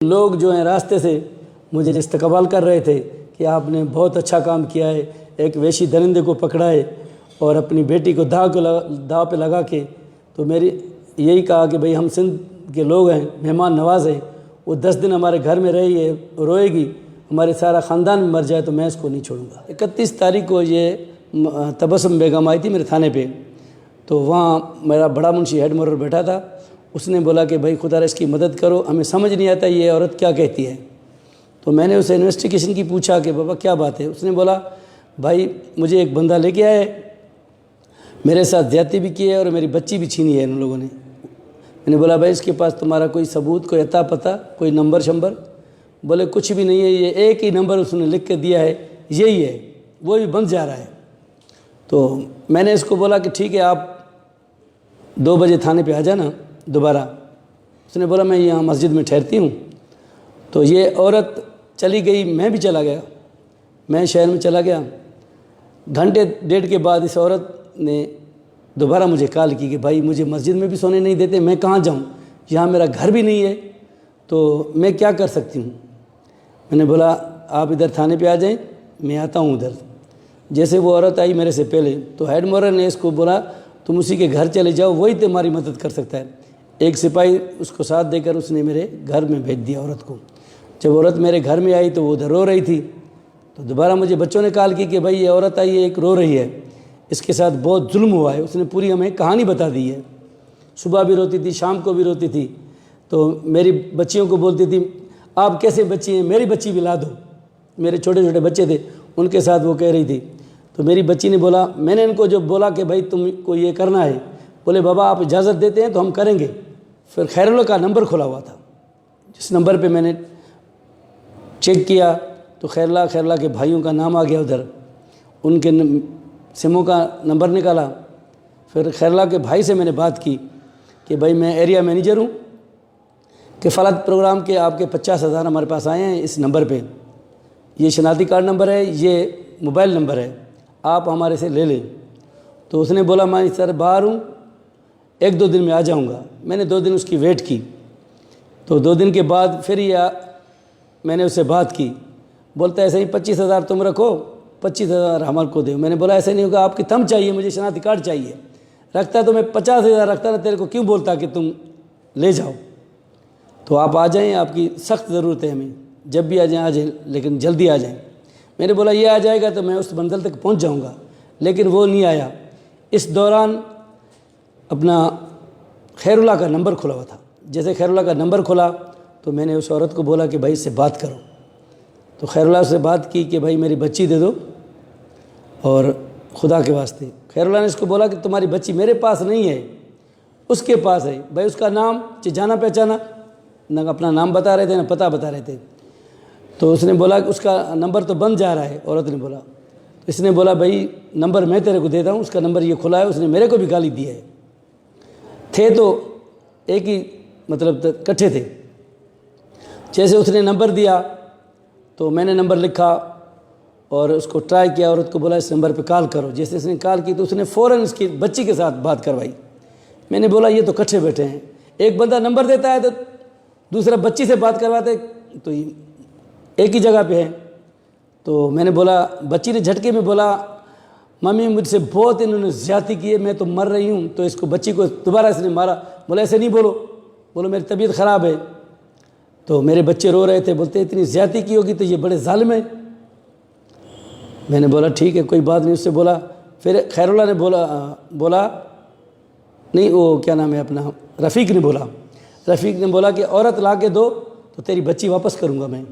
लोग जो हैं रास्ते से मुझे इस्तकबाल कर रहे थे कि आपने बहुत अच्छा काम किया है, एक वैशी दरिंदे को पकड़ा है और अपनी बेटी को दाव पे लगा के। तो मेरी यही कहा कि भाई हम सिंध के लोग हैं, मेहमान नवाज हैं, वो 10 दिन हमारे घर में रही है, रोएगी, हमारे सारा ख़ानदान में मर जाए तो मैं इसको नहीं छोड़ूंगा। 31 तारीख को ये तबस्सुम बेगम आई थी मेरे थाने पे, तो वहाँ मेरा बड़ा मुंशी हेड मोरर बैठा था। उसने बोला कि भाई खुदा इसकी मदद करो, हमें समझ नहीं आता ये औरत क्या कहती है। तो मैंने उसे इन्वेस्टिगेशन की पूछा कि बाबा क्या बात है। उसने बोला भाई मुझे एक बंदा लेके आए, मेरे साथ ज़्यादती भी की है और मेरी बच्ची भी छीनी है इन लोगों ने। मैंने बोला भाई इसके पास तुम्हारा कोई सबूत, कोई अता पता, कोई नंबर शंबर? बोले कुछ भी नहीं है, ये एक ही नंबर उसने लिख के दिया है, यही है, वो भी बंद जा रहा है। तो मैंने इसको बोला कि ठीक है आप 2 बजे थाने पे आ जाना दोबारा। उसने बोला मैं यहाँ मस्जिद में ठहरती हूँ। तो ये औरत चली गई, मैं भी चला गया, मैं शहर में चला गया। घंटे डेढ़ के बाद इस औरत ने दोबारा मुझे कॉल की कि भाई मुझे मस्जिद में भी सोने नहीं देते, मैं कहाँ जाऊँ, यहाँ मेरा घर भी नहीं है, तो मैं क्या कर सकती हूँ। मैंने बोला आप इधर थाने पे आ जाएं, मैं आता हूँ उधर। जैसे वो औरत आई मेरे से पहले, तो हेड मोरर ने इसको बोला तुम उसी के घर चले जाओ, वही तुम्हारी मदद कर सकता है। एक सिपाही उसको साथ देकर उसने मेरे घर में भेज दिया औरत को। जब औरत मेरे घर में आई तो वो उधर रो रही थी। तो दोबारा मुझे बच्चों ने कॉल की कि भाई ये औरत आई है, एक रो रही है, इसके साथ बहुत जुल्म हुआ है। उसने पूरी हमें कहानी बता दी है, सुबह भी रोती थी, शाम को भी रोती थी। तो मेरी बच्चियों को बोलती थी आप कैसे बच्ची हैं, मेरी बच्ची भी ला दो। मेरे छोटे छोटे बच्चे थे, उनके साथ वो कह रही थी। तो मेरी बच्ची ने बोला, मैंने इनको जो बोला कि भाई तुमको ये करना है, बोले बाबा आप इजाज़त देते हैं तो हम करेंगे। फिर खैरुल्लाह का नंबर खुला हुआ था, जिस नंबर पे मैंने चेक किया तो खैरुल्लाह के भाइयों का नाम आ गया उधर। उनके सिमों का नंबर निकाला। फिर खैरुल्लाह के भाई से मैंने बात की कि भाई मैं एरिया मैनेजर हूँ, कि फलात प्रोग्राम के आपके 50,000 हमारे पास आए हैं इस नंबर पे, ये शनाख्ती कार्ड नंबर है, ये मोबाइल नंबर है, आप हमारे से ले लें। तो उसने बोला मैं सर बाहर हूँ, 1-2 दिन में आ जाऊँगा। मैंने 2 दिन उसकी वेट की। तो 2 दिन के बाद फिर ये मैंने उससे बात की। बोलता है ऐसे ही 25,000 तुम रखो, 25,000 हमारे को दो। मैंने बोला ऐसे नहीं होगा, आपकी थंब चाहिए, मुझे शनाख्ती कार्ड चाहिए। रखता तो मैं 50,000 रखता ना, तेरे को क्यों बोलता कि तुम ले जाओ। तो आप आ जाएं, आपकी सख्त ज़रूरत है हमें, जब भी आ जाएं, लेकिन जल्दी आ जाएं। मैंने बोला ये आ जाएगा तो मैं उस मंजिल तक पहुंच जाऊंगा, लेकिन वो नहीं आया। इस दौरान अपना खैरुल्लाह का नंबर खुला हुआ था। जैसे खैरुल्लाह का नंबर खुला तो मैंने उस औरत को बोला कि भाई इससे बात करो। तो खैरुल्लाह से बात की कि भाई मेरी बच्ची दे दो और खुदा के वास्ते। खैरुल्लाह ने इसको बोला कि तुम्हारी बच्ची मेरे पास नहीं है, उसके पास है। भाई उसका नाम जाना पहचाना न, अपना नाम बता रहे थे ना पता बता रहे थे। तो उसने बोला कि उसका नंबर तो बंद जा रहा है। औरत ने बोला, तो इसने बोला भाई नंबर मैं तेरे को देता हूँ, उसका नंबर ये खुला है। उसने मेरे को भी गाली दी है। थे तो एक ही मतलब इकट्ठे थे। जैसे उसने नंबर दिया तो मैंने नंबर लिखा और उसको ट्राई किया। औरत को बोला इस नंबर पे कॉल करो। जैसे इसने कॉल की तो उसने फ़ौरन इसकी बच्ची के साथ बात करवाई। मैंने बोला ये तो इकट्ठे बैठे हैं, एक बंदा नंबर देता है तो दूसरा बच्ची से बात करवाते, तो एक ही जगह पे है। तो मैंने बोला, बच्ची ने झटके में बोला मम्मी मुझसे बहुत इन्होंने ज़्यादती की है, मैं तो मर रही हूँ। तो इसको बच्ची को दोबारा इसने मारा। बोला ऐसे नहीं बोलो, बोलो मेरी तबीयत ख़राब है। तो मेरे बच्चे रो रहे थे, बोलते इतनी ज़्यादती की होगी तो ये बड़े ज़ालिम है। मैंने बोला ठीक है कोई बात नहीं। उससे बोला, फिर खैरुल्लाह ने बोला नहीं, वो क्या नाम है अपना रफ़ीक ने बोला कि औरत ला के दो तो तेरी बच्ची वापस करूँगा मैं।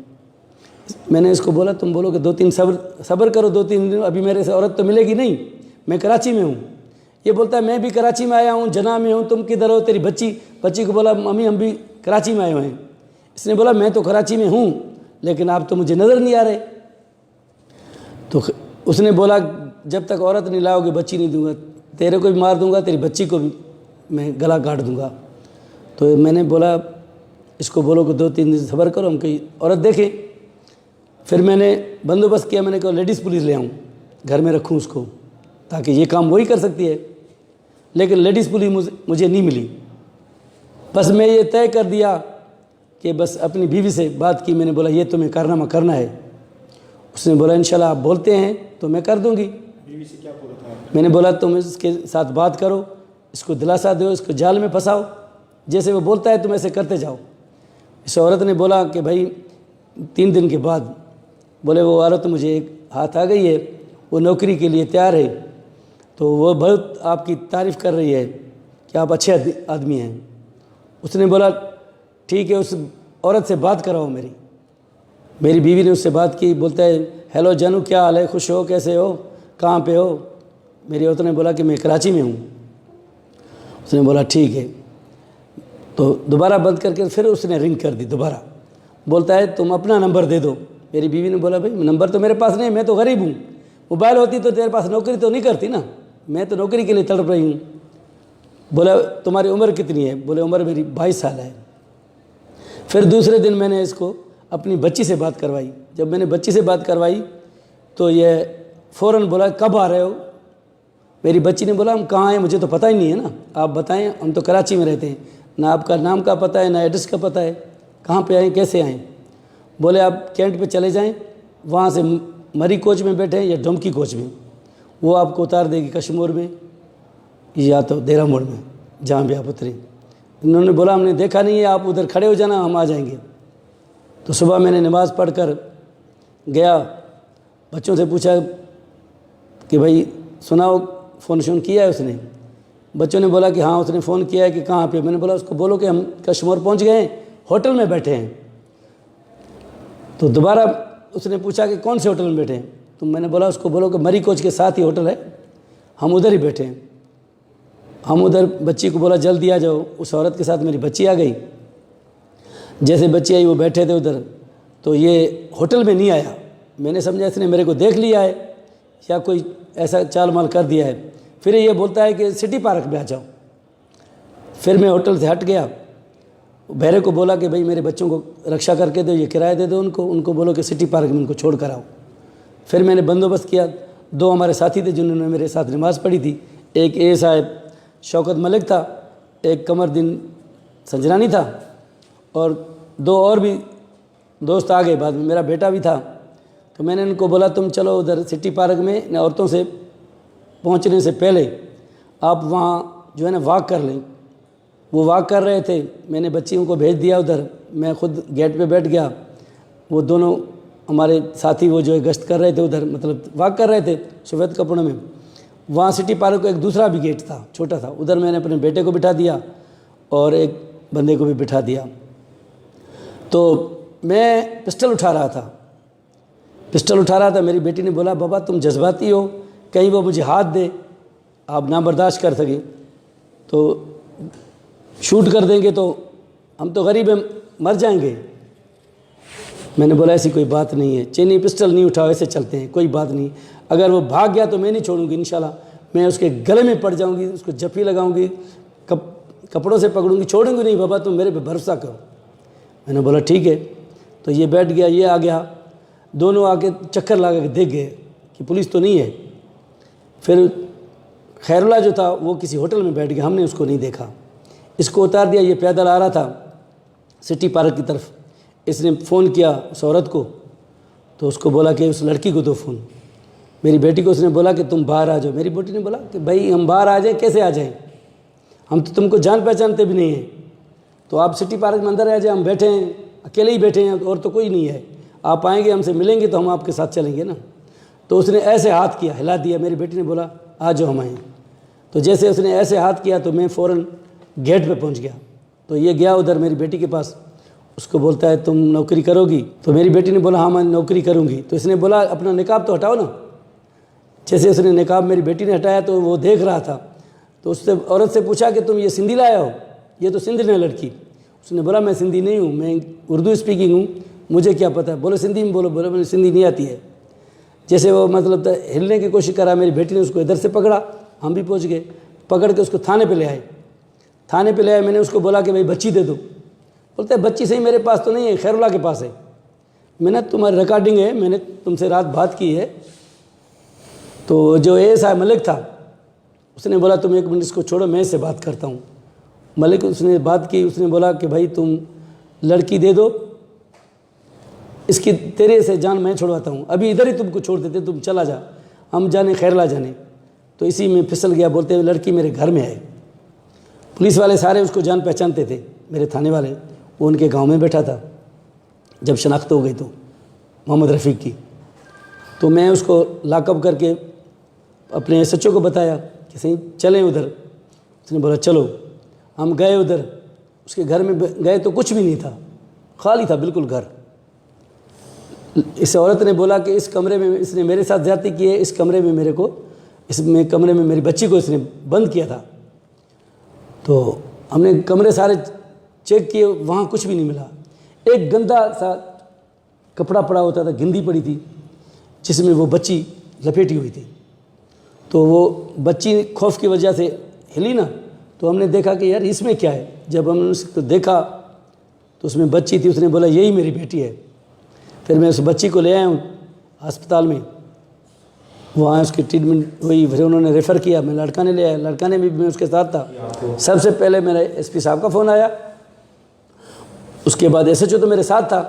मैंने इसको बोला तुम बोलो कि 2-3 सब्र करो, 2-3 दिन, अभी मेरे से औरत तो मिलेगी नहीं, मैं कराची में हूँ। ये बोलता है मैं भी कराची में आया हूँ, जना में हूँ, तुम किधर हो, तेरी बच्ची को बोला मम्मी हम भी कराची में आए हुए हैं। इसने बोला मैं तो कराची में हूँ लेकिन आप तो मुझे नज़र नहीं आ रहे। तो उसने बोला जब तक औरत नहीं लाओगे बच्ची नहीं दूंगा, तेरे को भी मार दूंगा, तेरी बच्ची को भी मैं गला काट दूंगा। तो मैंने बोला इसको बोलो कि 2-3 दिन सब्र करो, हम कहीं औरत देखें। फिर मैंने बंदोबस्त किया, मैंने कहा लेडीज़ पुलिस ले आऊँ, घर में रखूँ उसको, ताकि ये काम वही कर सकती है। लेकिन लेडीज़ पुलिस मुझे नहीं मिली। बस मैं ये तय कर दिया कि बस अपनी बीवी से बात की। मैंने बोला ये तुम्हें कारनामा करना है। उसने बोला इंशाल्लाह आप बोलते हैं तो मैं कर दूंगी। बीवी से क्या बोला था? मैंने बोला तुम इसके साथ बात करो, इसको दिलासा दो, इसको जाल में फंसाओ, जैसे वो बोलता है तुम ऐसे करते जाओ। इस औरत ने बोला कि भाई 3 दिन के बाद बोले वो औरत मुझे एक हाथ आ गई है, वो नौकरी के लिए तैयार है, तो वो बहुत आपकी तारीफ़ कर रही है कि आप अच्छे आदमी हैं। उसने बोला ठीक है, उस औरत से बात कराओ मेरी बीवी ने उससे बात की। बोलता है हेलो जानू, क्या हाल है, खुश हो, कैसे हो, कहाँ पे हो? मेरी औरत ने बोला कि मैं कराची में हूँ। उसने बोला ठीक है। तो दोबारा बंद करके फिर उसने रिंग कर दी दोबारा। बोलता है तुम अपना नंबर दे दो। मेरी बीवी ने बोला भाई नंबर तो मेरे पास नहीं, मैं तो गरीब हूँ, मोबाइल होती तो तेरे पास नौकरी तो नहीं करती ना, मैं तो नौकरी के लिए तड़प रही हूँ। बोला तुम्हारी उम्र कितनी है? बोले उम्र मेरी 22 साल है। फिर दूसरे दिन मैंने इसको अपनी बच्ची से बात करवाई। जब मैंने बच्ची से बात करवाई तो ये फ़ौरन बोला कब आ रहे हो? मेरी बच्ची ने बोला हम कहाँ हैं, मुझे तो पता ही नहीं है ना, आप बताएं, हम तो कराची में रहते हैं, ना आपका नाम का पता है ना एड्रेस का पता है, कहाँ पे आए, कैसे आएँ? बोले आप कैंट पे चले जाएं, वहाँ से मरी कोच में बैठे या डोमकी कोच में, वो आपको उतार देगी कश्मीर में या तो देरा मोड़ में, जहाँ भी आप उतरें। इन्होंने बोला हमने देखा नहीं है, आप उधर खड़े हो जाना, हम आ जाएंगे। तो सुबह मैंने नमाज़ पढ़ कर गया, बच्चों से पूछा कि भाई सुनाओ फ़ोन शोन किया है उसने? बच्चों ने बोला कि हाँ उसने फ़ोन किया है। कि कहाँ पे? मैंने बोला उसको बोलो कि हम कश्मीर पहुँच गए हैं, होटल में बैठे हैं। तो दोबारा उसने पूछा कि कौन से होटल में बैठे हैं? तो मैंने बोला उसको बोलो कि मरी कोच के साथ ही होटल है, हम उधर ही बैठे हैं। हम उधर बच्ची को बोला जल्दी आ जाओ। उस औरत के साथ मेरी बच्ची आ गई। जैसे बच्ची आई वो बैठे थे उधर, तो ये होटल में नहीं आया। मैंने समझा इसने मेरे को देख लिया है या कोई ऐसा चाल माल कर दिया है। फिर ये बोलता है कि सिटी पार्क में आ जाओ। फिर मैं होटल से हट गया, बहरे को बोला कि भाई मेरे बच्चों को रक्षा करके दो, ये किराया दे दो उनको बोलो कि सिटी पार्क में उनको छोड़ कर आओ। फिर मैंने बंदोबस्त किया। 2 हमारे साथी थे जिन्होंने मेरे साथ नमाज़ पढ़ी थी। एक ए साहब शौकत मलिक था, एक कमरदीन संजरानी था, और 2 और भी दोस्त आ गए बाद में, मेरा बेटा भी था। तो मैंने उनको बोला तुम चलो उधर सिटी पार्क में, औरतों से पहुंचने से पहले आप वहाँ जो है ना वॉक कर लें। वो वॉक कर रहे थे, मैंने बच्चियों को भेज दिया उधर, मैं खुद गेट पे बैठ गया। वो दोनों हमारे साथी वो जो है गश्त कर रहे थे उधर, मतलब वॉक कर रहे थे सफ़ेद कपड़ों में। वहाँ सिटी पार्क को एक दूसरा भी गेट था, छोटा था, उधर मैंने अपने बेटे को बिठा दिया और एक बंदे को भी बिठा दिया। तो मैं पिस्टल उठा रहा था। मेरी बेटी ने बोला बाबा तुम जज्बाती हो, कहीं वो मुझे हाथ दे, आप ना बर्दाश्त कर सके तो शूट कर देंगे, तो हम तो गरीब हैं, मर जाएंगे। मैंने बोला ऐसी कोई बात नहीं है, चीनी पिस्टल नहीं उठाओ, ऐसे चलते हैं, कोई बात नहीं। अगर वो भाग गया तो मैं नहीं छोड़ूंगी, इंशाल्लाह मैं उसके गले में पड़ जाऊंगी, उसको जफ्फी लगाऊंगी, कपड़ों से पकड़ूंगी, छोड़ूंगी नहीं। बाबा तुम मेरे पे भरोसा करो। मैंने बोला ठीक है। तो ये बैठ गया, ये आ गया, दोनों आके चक्कर लगा के देख गए कि पुलिस तो नहीं है। फिर खैरुल्लाह जो था वो किसी होटल में बैठ गया, हमने उसको नहीं देखा। इसको उतार दिया, ये पैदल आ रहा था सिटी पार्क की तरफ। इसने फ़ोन किया उस औरत को, तो उसको बोला कि उस लड़की को दो फ़ोन। मेरी बेटी को उसने बोला कि तुम बाहर आ जाओ। मेरी बेटी ने बोला कि भाई हम बाहर आ जाएं, कैसे आ जाएं, हम तो तुमको जान पहचानते भी नहीं हैं, तो आप सिटी पार्क में अंदर आ जाए, हम बैठे हैं, अकेले ही बैठे हैं और तो कोई नहीं है, आप आएंगे हमसे मिलेंगे तो हम आपके साथ चलेंगे ना। तो उसने ऐसे हाथ किया, हिला दिया। मेरी बेटी ने बोला आ जाओ हम आएँ। तो जैसे उसने ऐसे हाथ किया तो मैं फ़ौरन गेट पे पहुंच गया। तो ये गया उधर मेरी बेटी के पास, उसको बोलता है तुम नौकरी करोगी? तो मेरी बेटी ने बोला हाँ मैं नौकरी करूँगी। तो इसने बोला अपना निकाब तो हटाओ ना। जैसे उसने निकाब मेरी बेटी ने हटाया तो वो देख रहा था, तो उससे औरत से पूछा कि तुम ये सिंधी लाया हो? ये तो सिंधी है लड़की। उसने बोला मैं सिंधी नहीं हूँ, मैं उर्दू स्पीकिंग हूँ, मुझे क्या पता है। बोलो सिंधी में बोलो। बोलो मुझे सिंधी नहीं आती है। जैसे वो मतलब हिलने की कोशिश करा, मेरी बेटी ने उसको इधर से पकड़ा, हम भी पहुँच गए, पकड़ के उसको थाने पे ले आए। थाने पे ले आए, मैंने उसको बोला कि भाई बच्ची दे दो। बोलता है बच्ची सही मेरे पास तो नहीं है, खैरुल्लाह के पास है। मैंने तुम्हारी रिकॉर्डिंग है, मैंने तुमसे रात बात की है। तो जो एएसआई मलिक था उसने बोला तुम 1 मिनट इसको छोड़ो, मैं इससे बात करता हूँ। मलिक उसने बात की, उसने बोला कि भाई तुम लड़की दे दो, इसकी तेरे से जान मैं छुड़वाता हूँ, अभी इधर ही तुमको छोड़ देते, तुम चला जा, हम जाने खैरला जाने। तो इसी में फिसल गया, बोलते हुए लड़की मेरे घर में है। पुलिस वाले सारे उसको जान पहचानते थे, मेरे थाने वाले, वो उनके गांव में बैठा था। जब शनाख्त हो गई तो मोहम्मद रफ़ीक की, तो मैं उसको लॉकअप करके अपने SHO को बताया कि सही चलें उधर। उसने बोला चलो। हम गए उधर, उसके घर में गए तो कुछ भी नहीं था, खाली था बिल्कुल घर। इस औरत ने बोला कि इस कमरे में इसने मेरे साथ ज़्यादती की है, इस कमरे में मेरे को, इसमें कमरे में मेरी बच्ची को इसने बंद किया था। तो हमने कमरे सारे चेक किए, वहाँ कुछ भी नहीं मिला। एक गंदा सा कपड़ा पड़ा होता था, गिंदी पड़ी थी जिसमें वो बच्ची लपेटी हुई थी। तो वो बच्ची खौफ की वजह से हिली ना, तो हमने देखा कि यार इसमें क्या है। जब हमने उसको देखा तो उसमें बच्ची थी। उसने बोला यही मेरी बेटी है। फिर मैं उस बच्ची को ले आया हूँ अस्पताल में, वहाँ उसकी ट्रीटमेंट हुई, फिर उन्होंने रेफ़र किया, मैं लड़का ने ले आया, लड़का ने भी, मैं उसके साथ था। सबसे पहले मेरा SP साहब का फ़ोन आया, उसके बाद SHO तो मेरे साथ था,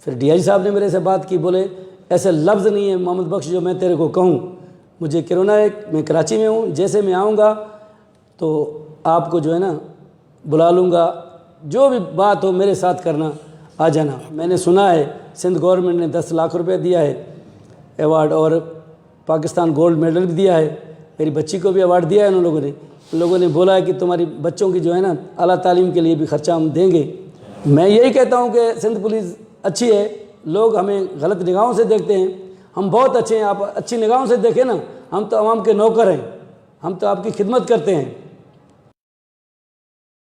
फिर DIG साहब ने मेरे से बात की, बोले ऐसे लफ्ज़ नहीं है मोहम्मद बख्श जो मैं तेरे को कहूँ, मुझे कोरोना है, मैं कराची में हूँ, जैसे मैं आऊँगा तो आपको जो है ना बुला लूँगा, जो भी बात हो मेरे साथ करना, आ जाना। मैंने सुना है सिंध गवर्नमेंट ने 10 लाख रुपए दिया है अवार्ड, और पाकिस्तान गोल्ड मेडल भी दिया है, मेरी बच्ची को भी अवार्ड दिया है उन लोगों ने बोला है कि तुम्हारी बच्चों की जो है ना आला तालीम के लिए भी ख़र्चा हम देंगे। मैं यही कहता हूँ कि सिंध पुलिस अच्छी है, लोग हमें गलत निगाहों से देखते हैं, हम बहुत अच्छे हैं, आप अच्छी निगाहों से देखें ना, हम तो आवाम के नौकर हैं, हम तो आपकी खिदमत करते हैं।